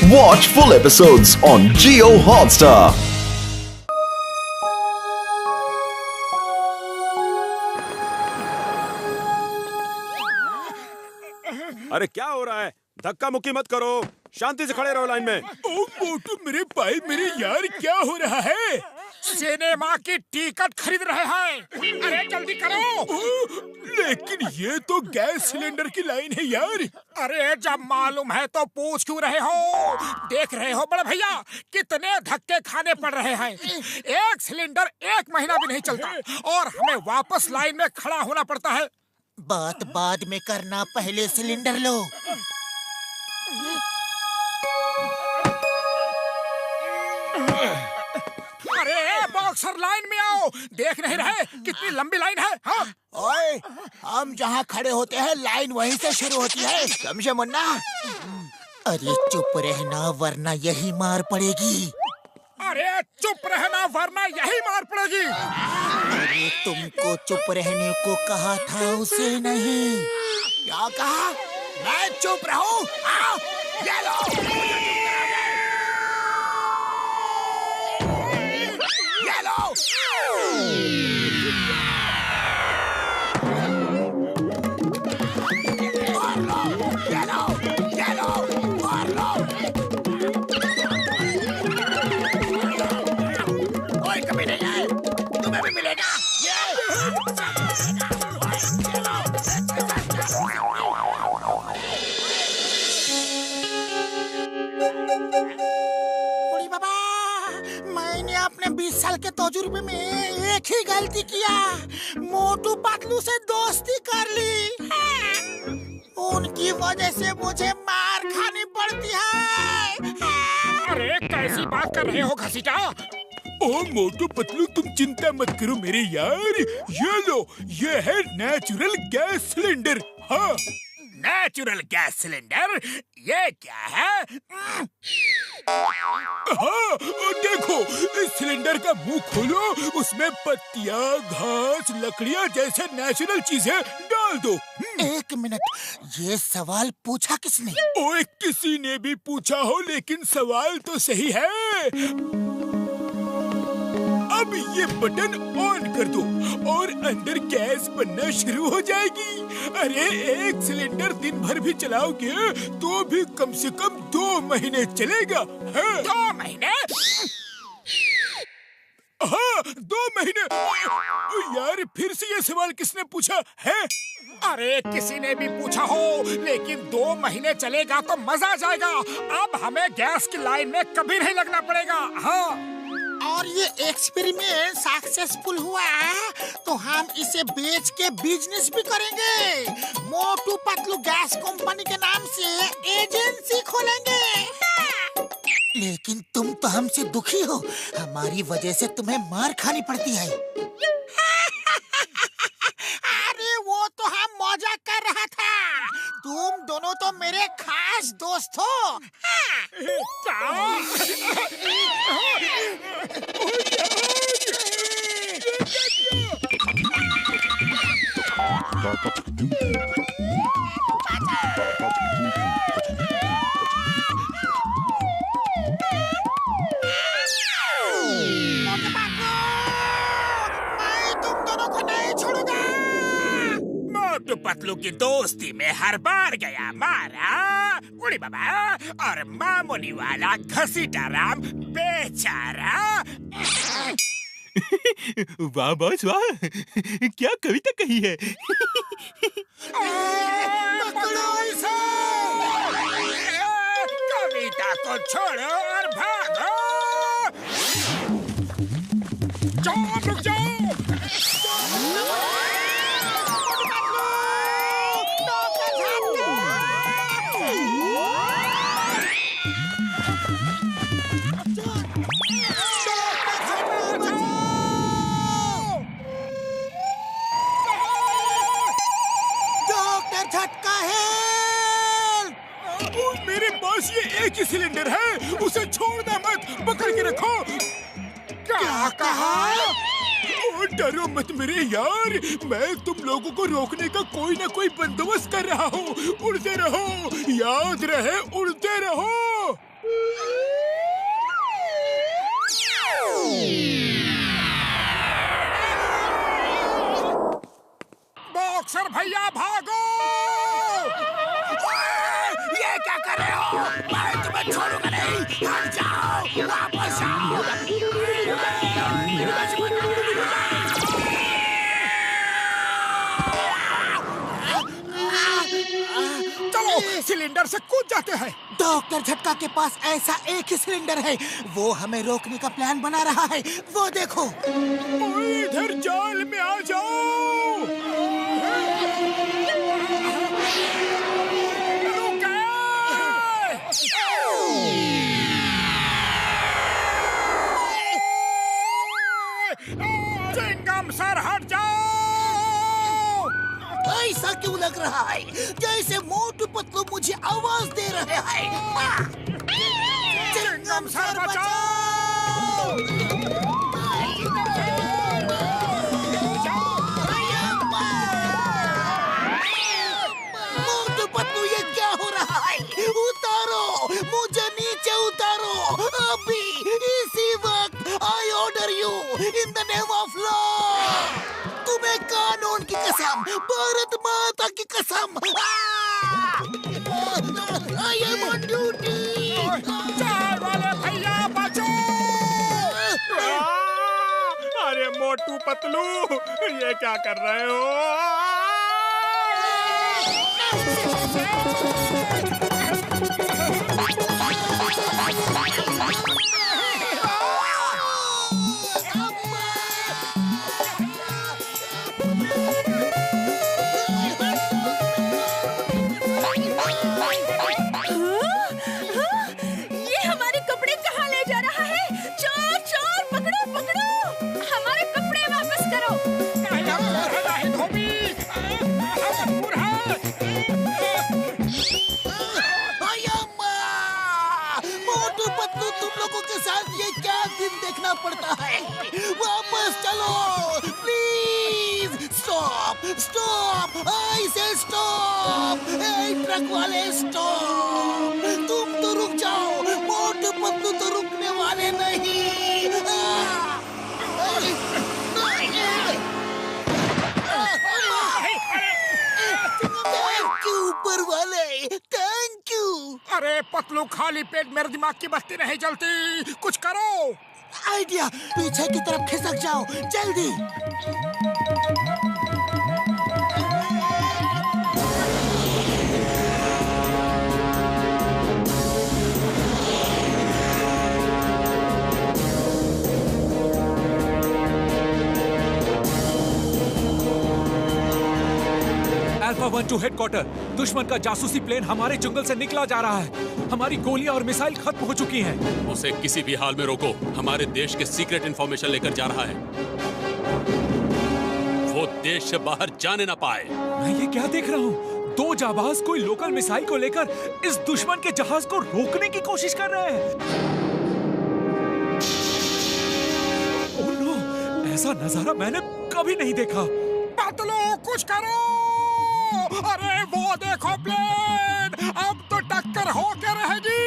Watch full episodes on Jio Hotstar. अरे क्या हो रहा है? धक्का मुक्की मत करो, शांति से खड़े रहो लाइन में। ओ मोटू मेरे भाई मेरे यार क्या हो रहा है? सिनेमा की टिकट खरीद रहे हैं। अरे जल्दी करो। लेकिन ये तो गैस सिलेंडर की लाइन है यार। अरे जब मालूम है तो पूछ क्यों रहे हो? देख रहे हो बड़े भैया कितने धक्के खाने पड़ रहे हैं। एक सिलेंडर 1 महीना भी नहीं चलता और हमें वापस लाइन में खड़ा होना पड़ता है। बात बाद में करना, पहले सिलेंडर लो। अरे बॉक्सर लाइन में आओ, देख नहीं रहे कितनी लंबी लाइन है? हाँ? ओए, हम जहाँ खड़े होते हैं लाइन वहीं से शुरू होती है, समझे मुन्ना? अरे चुप रहना वरना यही मार पड़ेगी। अरे चुप रहना वरना यही मार पड़ेगी। अरे तुमको चुप रहने को कहा था, उसे नहीं। क्या कहा? मैं चुप रहूं? आओ, ये लो। ये लो। और लो, ये लो, ये लो, और लो। कोई कमी नहीं है, तुम्हें भी मिलेगा। बूढ़ी बाबा, मैंने अपने 20 साल के तजुर्बे में एक ही गलती किया, मोटू पतलू से दोस्ती कर ली। उनकी वजह से मुझे मार खानी पड़ती है। अरे कैसी बात कर रहे हो घसीटा? ओ मोटू पतलू तुम चिंता मत करो मेरे यार। ये लो, ये है नेचुरल गैस सिलेंडर। हाँ, नेचुरल गैस सिलेंडर? ये क्या है? हाँ, देखो इस सिलेंडर का मुंह खोलो, उसमें पत्तियाँ, घास, लकड़ियाँ जैसे नेचुरल चीजें डाल दो। एक मिनट, ये सवाल पूछा किसने? ओए किसी ने भी पूछा हो, लेकिन सवाल तो सही है। अब ये बटन ऑन कर दो और अंदर गैस बनना शुरू हो जाएगी। अरे एक सिलेंडर दिन भर भी चलाओगे तो भी कम से कम 2 महीने चलेगा। हाँ? 2 महीने? हाँ, 2 महीने। यार फिर से ये सवाल किसने पूछा है? अरे किसी ने भी पूछा हो, लेकिन 2 महीने चलेगा तो मजा आ जाएगा। अब हमें गैस की लाइन में कभी नहीं लगना पड़ेगा। हाँ, और ये एक्सपेरिमेंट सक्सेसफुल हुआ तो हम इसे बेच के बिजनेस भी करेंगे। मोटू पतलू गैस कंपनी के नाम से एजेंसी खोलेंगे। लेकिन तुम तो हमसे दुखी हो, हमारी वजह से तुम्हें मार खानी पड़ती है। अरे वो तो हम मजाक कर रहा था, तुम दोनों तो मेरे खास दोस्त हो। मैं तुम दोनों को नहीं छोड़ूंगा। मोटू पतलू की दोस्ती में हर बार गया मारा उड़ी बाबा, और मामूली वाला घसीटा राम बेचारा। वाह बॉस वाह, क्या कविता कही है। पकड़ो इसे! कविता को छोड़ो और भागो। जाओ, रुक जाओ। झटका है। मेरे पास ये एक ही सिलेंडर है, उसे छोड़ना मत, पकड़ के रखो। क्या कहा? डरो मत मेरे यार, मैं तुम लोगों को रोकने का कोई ना कोई बंदोबस्त कर रहा हूँ। उड़ते रहो, याद रहे उड़ते रहो। भैया भागो! ये क्या कर रहे हो? मैं तुम्हें छोड़ूंगा नहीं। हट जाओ, वापस आओ। चलो सिलेंडर से कूद जाते हैं। डॉक्टर झटका के पास ऐसा एक ही सिलेंडर है, वो हमें रोकने का प्लान बना रहा है। वो देखो। ओए, इधर जाल में आ जाओ। चिंगम सर हट जाओ! ऐसा क्यों लग रहा है जैसे मोटू पतलू मुझे आवाज दे रहे हैं? चिंगम सर बचाओ! मोटू पतलू, ये क्या हो रहा है? उतारो मुझे, नीचे उतारो अभी, इसी वक्त। I order you in the name of law. तुम्हें कानून की कसम, भारत माता की कसम। I am on duty. चाय वाले भैया बचो! अरे मोटू पतलू, ये क्या कर रहे हो? देखना पड़ता है। वापस चलो प्लीज। स्टॉप स्टॉप, आई से स्टॉप। ट्रक वाले स्टॉप, तुम तो रुक जाओ। मोटू पतलू तो रुकने वाले नहीं। थैंक यू ऊपर वाले, थैंक यू। अरे पतलू, खाली पेट मेरे दिमाग की बत्ती नहीं जलती, कुछ करो। आइडिया, पीछे की तरफ खिसक जाओ जल्दी। Alpha 1 to headquarter. दुश्मन का जासूसी प्लेन हमारे जंगल से निकला जा रहा है। हमारी गोलियां और मिसाइल खत्म हो चुकी हैं। उसे किसी भी हाल में रोको, हमारे देश के सीक्रेट इंफॉर्मेशन लेकर जा रहा है। वो देश से बाहर जाने ना पाए। मैं ये क्या देख रहा हूँ? दो जाबाज कोई लोकल मिसाइल को लेकर इस दुश्मन के जहाज को रोकने की कोशिश कर रहे हैं। ओह नो, ऐसा नजारा मैंने कभी नहीं देखा। पतलू, कुछ करो! अरे वो देखो प्लेन, अब तो टक्कर होके रहेगी।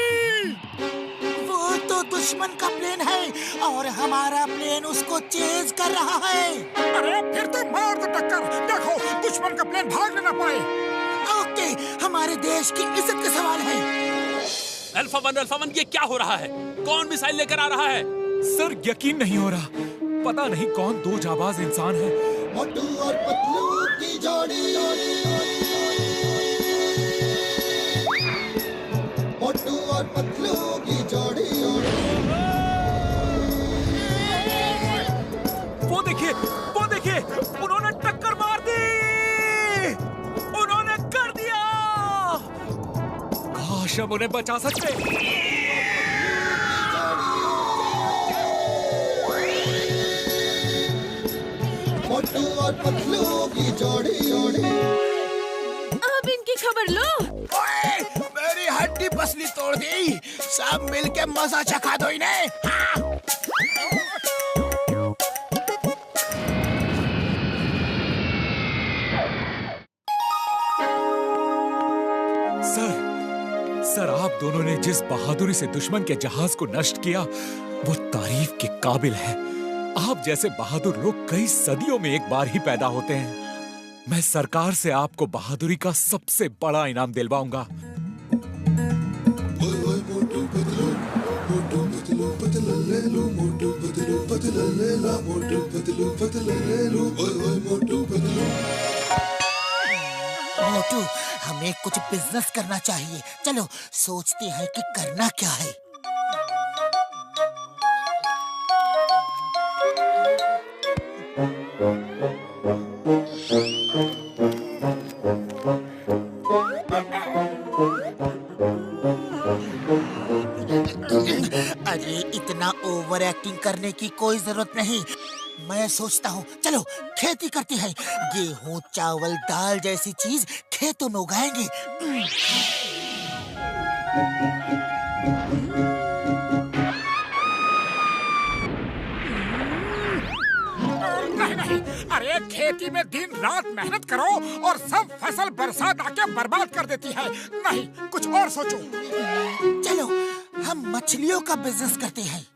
वो तो दुश्मन का प्लेन है और हमारा प्लेन उसको चेज कर रहा है। अरे फिर तो मार दो टक्कर। देखो, दुश्मन का प्लेन भागने ना पाए। ओके, हमारे देश की इज्जत का सवाल है। अल्फा वन, ये क्या हो रहा है? कौन मिसाइल लेकर आ रहा है? सर, यकीन नहीं हो रहा। पता नहीं कौन दो जाबाज इंसान है। मोटू और पतलू की जोड़ी, मोटू और पतलू की जोड़ी। वो देखिए, उन्होंने टक्कर मार दी। उन्होंने कर दिया। काश हम उन्हें बचा सकते। मोटू और पतलू की जोड़ी। अब इनकी खबर लो। ओए, मेरी हड्डी पसली तोड़ दी। सब मिलके मजा चखा दो इन्हें। हाँ। सर, आप दोनों ने जिस बहादुरी से दुश्मन के जहाज को नष्ट किया, वो तारीफ के काबिल है। आप जैसे बहादुर लोग कई सदियों में एक बार ही पैदा होते हैं। मैं सरकार से आपको बहादुरी का सबसे बड़ा इनाम दिलवाऊंगा। मोटू, हमें कुछ बिजनेस करना चाहिए। चलो सोचते हैं कि करना क्या है। अरे इतना ओवर एक्टिंग करने की कोई जरूरत नहीं। मैं सोचता हूँ, चलो खेती करते हैं। गेहूं, चावल, दाल जैसी चीज खेतों में उगाएंगे। नहीं नहीं, अरे खेती में दिन रात मेहनत करो और सब फसल बरसात आके बर्बाद कर देती है। नहीं, कुछ और सोचो। चलो हम मछलियों का बिजनेस करते हैं।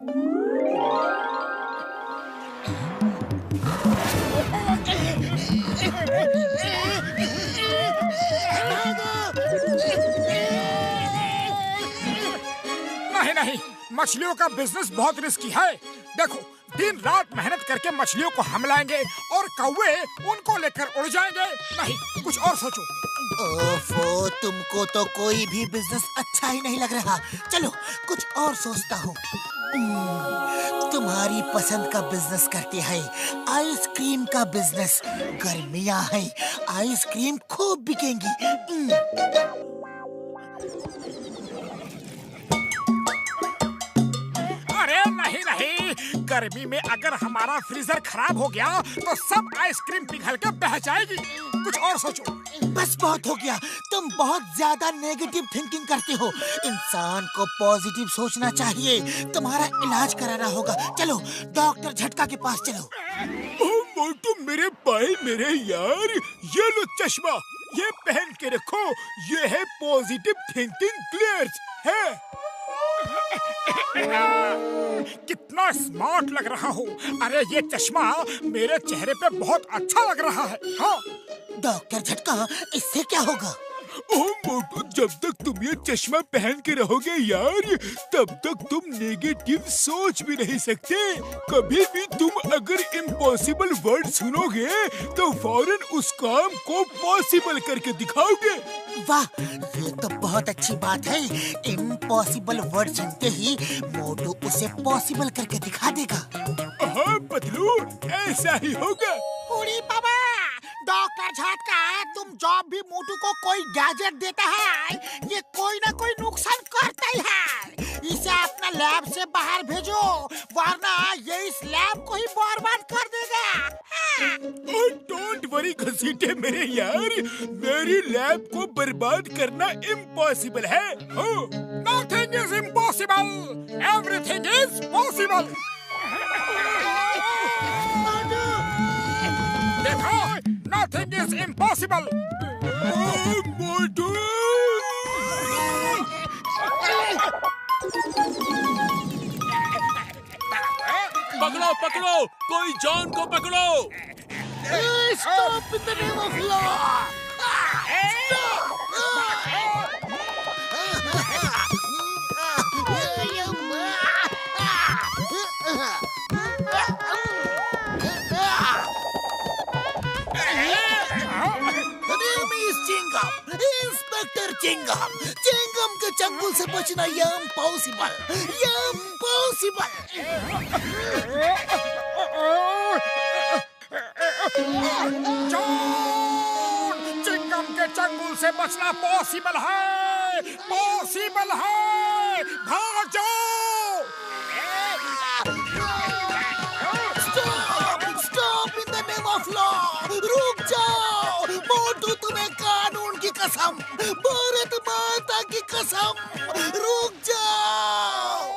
नहीं नहीं, मछलियों का बिजनेस बहुत रिस्की है। देखो, दिन रात मेहनत करके मछलियों को हम लाएंगे और कौवे उनको लेकर उड़ जाएंगे। नहीं, कुछ और सोचो। ओफो, तुमको तो कोई भी बिजनेस अच्छा ही नहीं लग रहा। चलो कुछ और सोचता हूँ। तुम्हारी पसंद का बिजनेस करते हैं, आइसक्रीम का बिजनेस। गर्मियाँ हैं, आइसक्रीम खूब बिकेंगी। अरे नहीं नहीं, गर्मी में अगर हमारा फ्रीजर खराब हो गया तो सब आइसक्रीम पिघल के बह जाएगी। कुछ और सोचो। बस बहुत हो गया, तुम बहुत ज्यादा नेगेटिव थिंकिंग करते हो। इंसान को पॉजिटिव सोचना चाहिए। तुम्हारा इलाज कराना होगा। चलो डॉक्टर झटका के पास चलो। ओ मोटू मेरे भाई, मेरे यार, ये लो चश्मा, ये पहन के रखो। ये है पॉजिटिव थिंकिंग ग्लेयर्स है। कितना स्मार्ट लग रहा हो। अरे ये चश्मा मेरे चेहरे पे बहुत अच्छा लग रहा है। हाँ डॉक्टर झटका, इससे क्या होगा? ओह मोटू, जब तक तुम ये चश्मा पहन के रहोगे यार, तब तक तुम नेगेटिव सोच भी नहीं सकते। कभी भी तुम अगर इम्पॉसिबल वर्ड सुनोगे तो फौरन उस काम को पॉसिबल करके दिखाओगे। वाह, ये तो बहुत अच्छी बात है। इम्पॉसिबल वर्ड सुनते ही मोटू उसे पॉसिबल करके दिखा देगा। हाँ पतलू, ऐसा ही होगा। उड़ी बाबा, डॉक्टर झटका, तुम जब भी मोटू को कोई गैजेट देता है, ये कोई ना कोई नुकसान करता ही है। इसे अपना लैब से बाहर भेजो, वरना ये इस लैब को ही बर्बाद कर देगा। डोंट वरी घसीटे मेरे यार, मेरी लैब को बर्बाद करना इम्पॉसिबल है। Nothing is impossible. Everything is possible. देखो, nothing is impossible. मोटू, पकड़ो पकड़ो, कोई जॉन को पकड़ो। Stop in the name of law! Inspector Chingam, Chingam के चंगुल से बचना इम्पॉसिबल, इम्पॉसिबल। जॉन, चिंगम के चंगुल से बचना पॉसिबल है, पॉसिबल है। भाग जाओ। Stop, stop in the name of law. रुक जाओ। मोटू, तुम्हें कानून की कसम, भारत माता की कसम, रुक जाओ।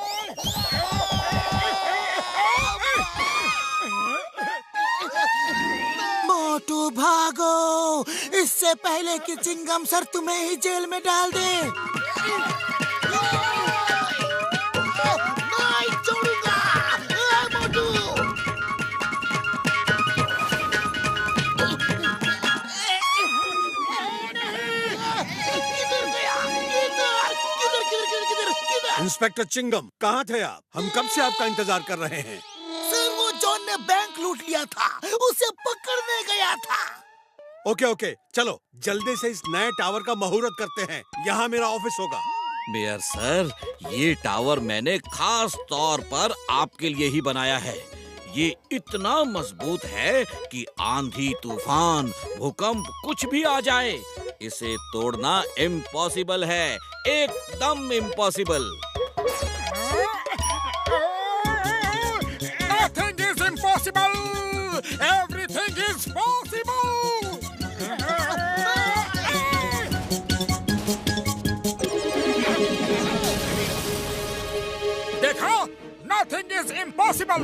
मोटू भागो, इससे पहले कि चिंगम सर तुम्हें ही जेल में डाल दे। नहीं छोड़ूंगा। मोटू, इंस्पेक्टर चिंगम, कहाँ थे आप? हम कब से आपका इंतजार कर रहे हैं। सर, वो जॉन ने बैंक लूट लिया था, उसे पकड़ने गया था। ओके, चलो जल्दी से इस नए टावर का मुहूर्त करते हैं। यहाँ मेरा ऑफिस होगा। मेयर सर, ये टावर मैंने खास तौर पर आपके लिए ही बनाया है। ये इतना मजबूत है कि आंधी, तूफान, भूकंप कुछ भी आ जाए, इसे तोड़ना इम्पॉसिबल है, एकदम impossible. Nothing is impossible. Everything is possible. देखो, nothing is impossible.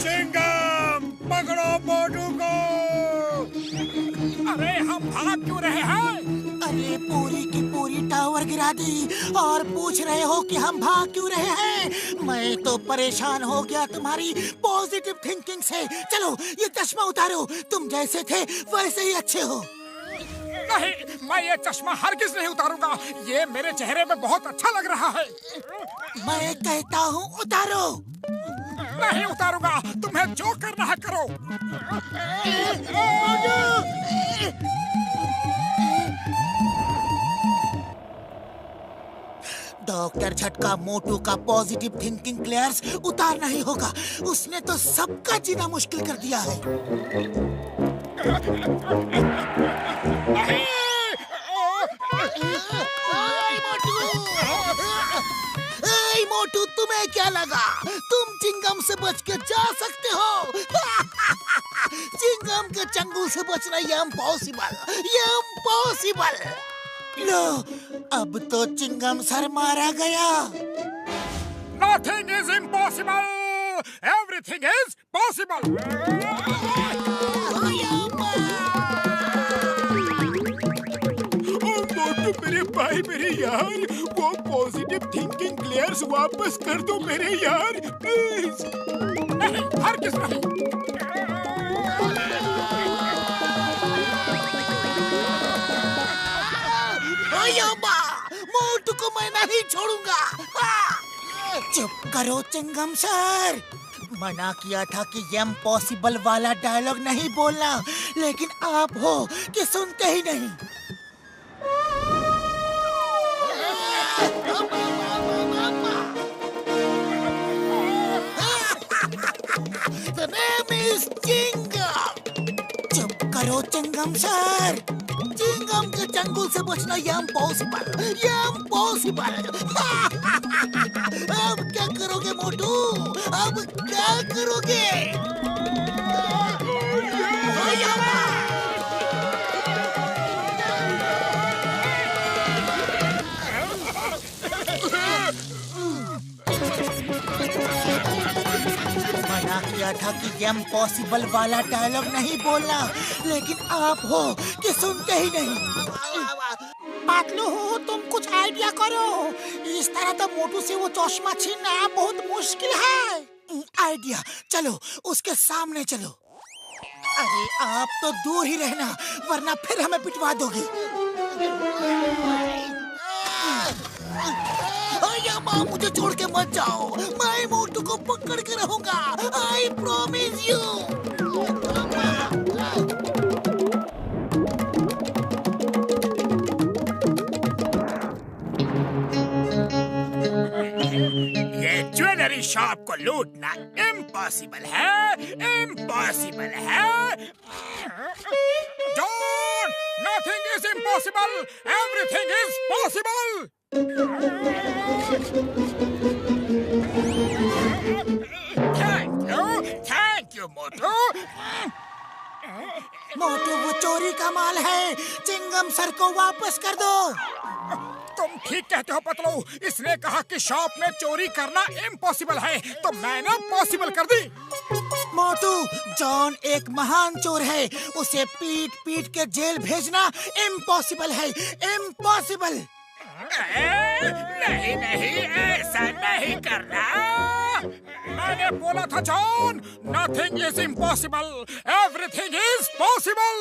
चिंगम, पकड़ो मोटू को। अरे हम भाग क्यों रहे हैं? अरे पूरी की पूरी टावर गिरा दी और पूछ रहे हो कि हम भाग क्यों रहे हैं। मैं तो परेशान हो गया तुम्हारी पॉजिटिव थिंकिंग से। चलो ये चश्मा उतारो, तुम जैसे थे वैसे ही अच्छे हो। नहीं, मैं ये चश्मा हरगिज नहीं उतारूंगा। ये मेरे चेहरे पे बहुत अच्छा लग रहा है। मैं कहता हूँ उतारो। नहीं उतारूंगा, तुम्हें जो करना है करो। डॉक्टर झटका मोटू का पॉजिटिव थिंकिंग क्लियर्स उतारना ही होगा। उसने तो सबका जीना मुश्किल कर दिया है। मोटू, तुम्हें क्या लगा तुम चिंगम से बच के जा सकते हो? चिंगम के चंगुल से बचना ये इम्पॉसिबल। लो, अब तो चिंगम सर मारा गया। Nothing is impossible. Everything is possible. मोटू मेरे भाई, मेरे यार, वो पॉजिटिव थिंकिंग क्लियर्स वापस कर दो मेरे यार, प्लीज। नहीं, हरगिज नहीं। मोटू को मैं नहीं छोड़ूंगा। चुप करो चिंगम सर, मना किया था कि ये इम्पॉसिबल वाला डायलॉग नहीं बोलना, लेकिन आप हो कि सुनते ही नहीं। The name is Chingam. चुप करो चिंगम सर, चिंगम के चंगुल से बचना ये इम्पॉसिबल। अब क्या करोगे मोटू? अब क्या करोगे? मना किया था कि ये इम्पॉसिबल वाला डायलॉग नहीं बोलना, लेकिन आप हो कि सुनते ही नहीं। पातलू हो, तुम कुछ आइडिया करो। इस तरह तो मोटू से वो चश्मा छीनना बहुत मुश्किल है। आइडिया, चलो उसके सामने चलो। अरे आप तो दूर ही रहना, वरना फिर हमें पिटवा दोगे। माँ, मुझे छोड़ के मत जाओ, मैं मोटू को पकड़ के रहूंगा। I promise you. ये ज्वेलरी शॉप को लूटना इम्पॉसिबल है। John, nothing is impossible. Everything is possible. Thank you, मोटू। मोटू, वो चोरी का माल है, चिंगम सर को वापस कर दो। तुम ठीक कहते हो पतलू, इसने कहा कि शॉप में चोरी करना इम्पॉसिबल है, तो मैंने पॉसिबल कर दी। मोटू, जॉन एक महान चोर है, उसे पीट पीट के जेल भेजना इम्पॉसिबल है। नहीं, ऐसा नहीं करना। मैंने बोला था John, nothing is impossible, everything is possible.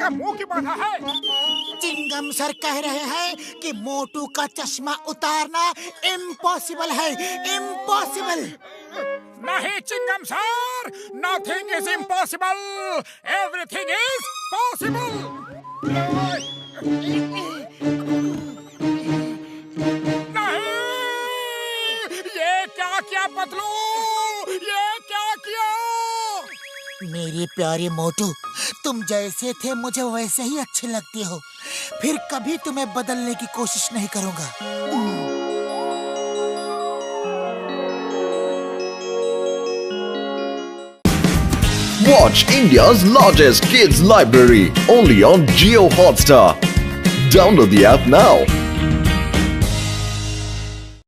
का मुंह क्यों बांधा है? चिंगम सर कह रहे हैं कि मोटू का चश्मा उतारना इम्पॉसिबल है, इम्पॉसिबल। नहीं Chingam sir, nothing is impossible, everything is possible. नहीं, ये क्या किया पतलू, ये क्या किया? मेरे प्यारे मोटू, तुम जैसे थे मुझे वैसे ही अच्छे लगते हो, फिर कभी तुम्हें बदलने की कोशिश नहीं करूंगा। Watch India's largest kids library only on Jio Hotstar. Download the app now.